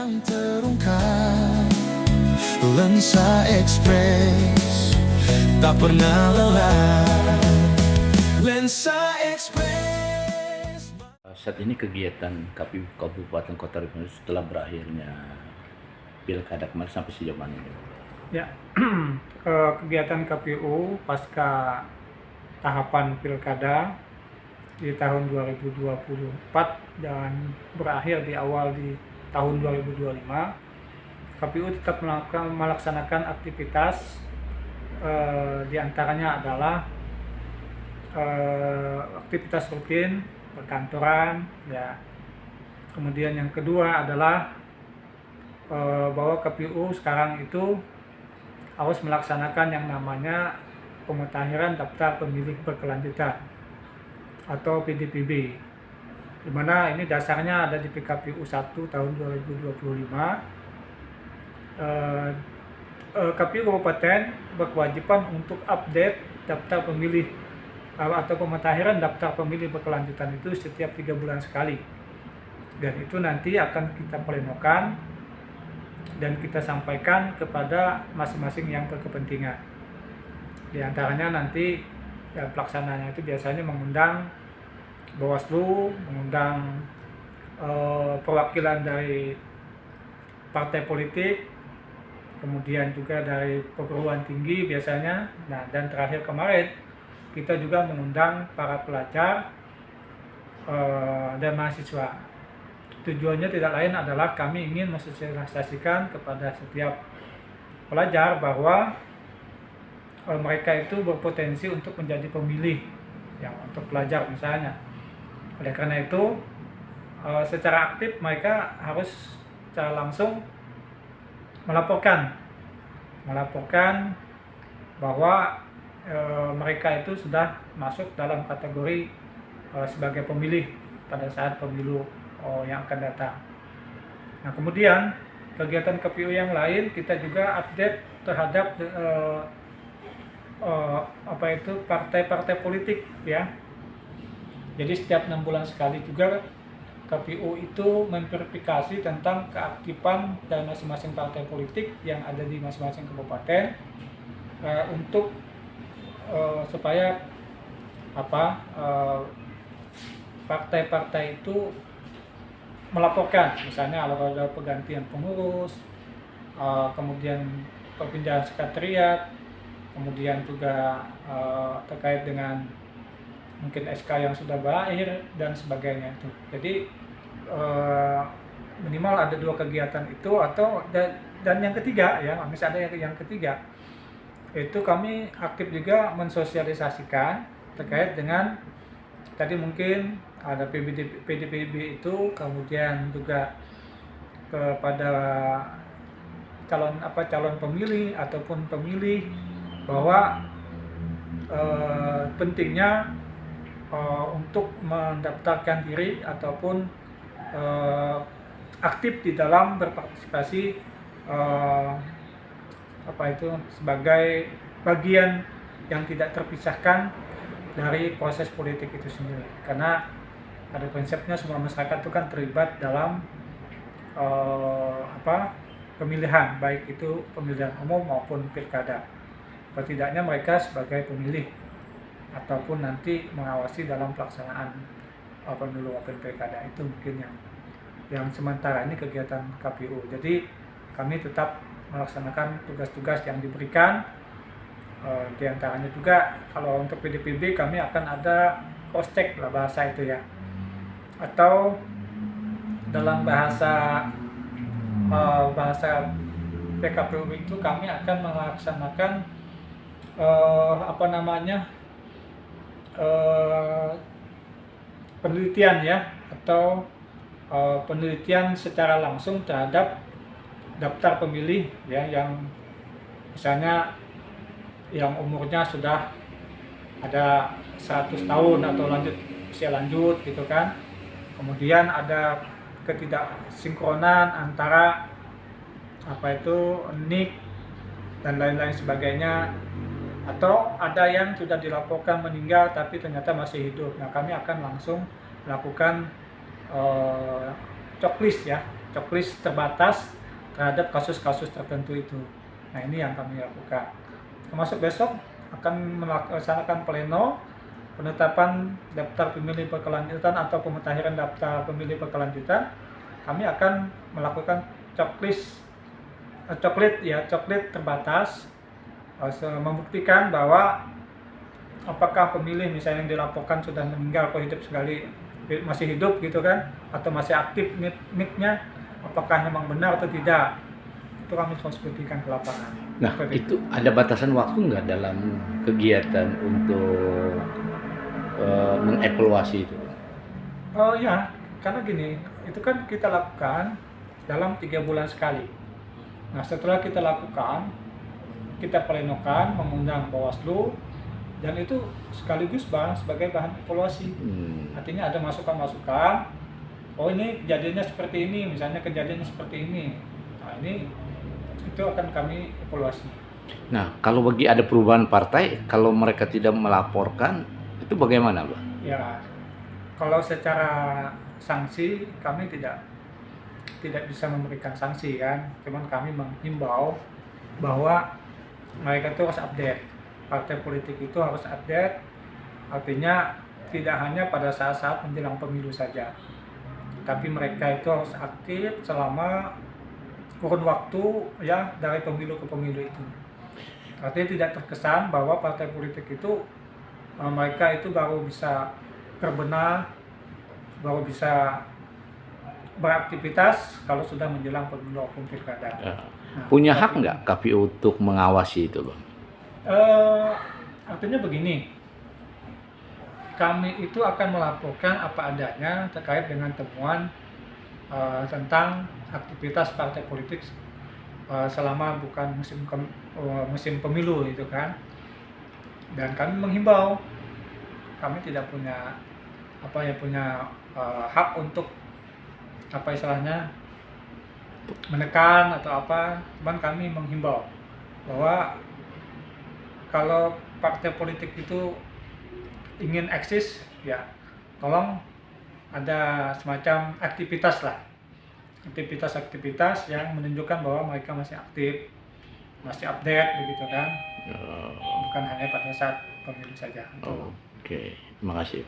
yang terungkap. Lensa Express tak pernah lelah. Lensa Express. Saat ini kegiatan KPU Kabupaten Kota Republik Indonesia setelah berakhirnya pilkada kemarin sampai sejauh mana ini? Ya, kegiatan KPU pasca tahapan pilkada di tahun 2024 dan berakhir di awal di tahun 2025, KPU tetap melaksanakan aktivitas, diantaranya adalah aktivitas rutin perkantoran, ya. Kemudian yang kedua adalah bahwa KPU sekarang itu harus melaksanakan yang namanya pemutahiran daftar pemilih berkelanjutan atau PDPB, di mana ini dasarnya ada di PKPU 1 tahun 2025. KPU Kabupaten berkewajiban untuk update daftar pemilih atau pemutahiran daftar pemilih berkelanjutan itu setiap 3 bulan sekali, dan itu nanti akan kita plenokan dan kita sampaikan kepada masing-masing yang berkepentingan. Di antaranya nanti ya, pelaksananya itu biasanya mengundang Bawaslu, mengundang perwakilan dari partai politik, kemudian juga dari perguruan tinggi biasanya. Nah, dan terakhir kemarin kita juga mengundang para pelajar dan mahasiswa. Tujuannya tidak lain adalah kami ingin mensosialisasikan kepada setiap pelajar bahwa mereka itu berpotensi untuk menjadi pemilih, yang untuk pelajar misalnya. Oleh karena itu, secara aktif mereka harus secara langsung melaporkan bahwa mereka itu sudah masuk dalam kategori sebagai pemilih pada saat pemilu yang akan datang. Nah, kemudian kegiatan KPU yang lain kita juga update terhadap partai-partai politik, ya. Jadi setiap 6 bulan sekali juga KPU itu memverifikasi tentang keaktifan dari masing-masing partai politik yang ada di masing-masing kabupaten, untuk supaya partai-partai itu melaporkan, misalnya kalau ada pergantian pengurus, kemudian perpindahan sekretariat, kemudian juga terkait dengan mungkin SK yang sudah berakhir dan sebagainya itu. Jadi minimal ada 2 kegiatan itu, atau dan yang ketiga, ya, misalnya yang ketiga itu kami aktif juga mensosialisasikan terkait dengan tadi mungkin ada PDPB itu, kemudian juga kepada calon pemilih ataupun pemilih bahwa pentingnya untuk mendaftarkan diri ataupun aktif di dalam berpartisipasi sebagai bagian yang tidak terpisahkan dari proses politik itu sendiri, karena pada prinsipnya semua masyarakat itu kan terlibat dalam pemilihan, baik itu pemilihan umum maupun pilkada. Setidaknya mereka sebagai pemilih ataupun nanti mengawasi dalam pelaksanaan pemilu maupun pilkada, itu mungkin yang sementara ini kegiatan KPU. Jadi kami tetap melaksanakan tugas-tugas yang diberikan. Di antaranya juga kalau untuk PDPB kami akan ada cross-check lah bahasa itu, ya, atau dalam bahasa PKPU itu kami akan melaksanakan penelitian, ya, atau penelitian secara langsung terhadap daftar pemilih, ya, yang misalnya yang umurnya sudah ada 100 tahun atau usia lanjut gitu kan. Kemudian ada ketidaksinkronan antara NIK dan lain-lain sebagainya, atau ada yang sudah dilaporkan meninggal tapi ternyata masih hidup. Nah, kami akan langsung melakukan checklist, ya, checklist terbatas terhadap kasus-kasus tertentu itu. Nah, ini yang kami lakukan. Termasuk besok akan melaksanakan pleno penetapan daftar pemilih berkelanjutan atau pemutakhiran daftar pemilih berkelanjutan. Kami akan melakukan checklist terbatas, membuktikan bahwa apakah pemilih misalnya yang dilaporkan sudah meninggal atau hidup sekali masih hidup gitu kan, atau masih aktif NIK-nya, apakah memang benar atau tidak. Itu kami harus buktikan ke lapangan. Nah, itu ada batasan waktu nggak dalam kegiatan untuk mengevaluasi itu? Oh ya, karena gini, itu kan kita lakukan dalam 3 bulan sekali. Nah, setelah kita lakukan, kita plenokan, mengundang Bawaslu, dan itu sekaligus sebagai bahan evaluasi. Artinya ada masukan-masukan, oh ini kejadiannya seperti ini, misalnya kejadiannya seperti ini. Nah, ini itu akan kami evaluasi. Nah, kalau bagi ada perubahan partai, kalau mereka tidak melaporkan, itu bagaimana, Pak? Ya, kalau secara sanksi kami tidak bisa memberikan sanksi kan, cuman kami menghimbau bahwa mereka itu harus update, partai politik itu harus update, artinya tidak hanya pada saat-saat menjelang pemilu saja, tapi mereka itu harus aktif selama kurun waktu ya dari pemilu ke pemilu itu. Artinya tidak terkesan bahwa partai politik itu mereka itu baru bisa berbenah, baru bisa beraktivitas kalau sudah menjelang pemilu maupun pilkada. Nah, punya hak nggak KPU untuk mengawasi itu, Bang? Artinya begini, kami itu akan melaporkan apa adanya terkait dengan temuan tentang aktivitas partai politik selama bukan musim pemilu itu kan. Dan kami menghimbau, kami tidak punya hak untuk istilahnya menekan atau apa, cuman kami menghimbau bahwa kalau partai politik itu ingin eksis, ya tolong ada semacam aktivitas yang menunjukkan bahwa mereka masih aktif, masih update begitu kan, bukan hanya pada saat pemilu saja. Oke, terima kasih.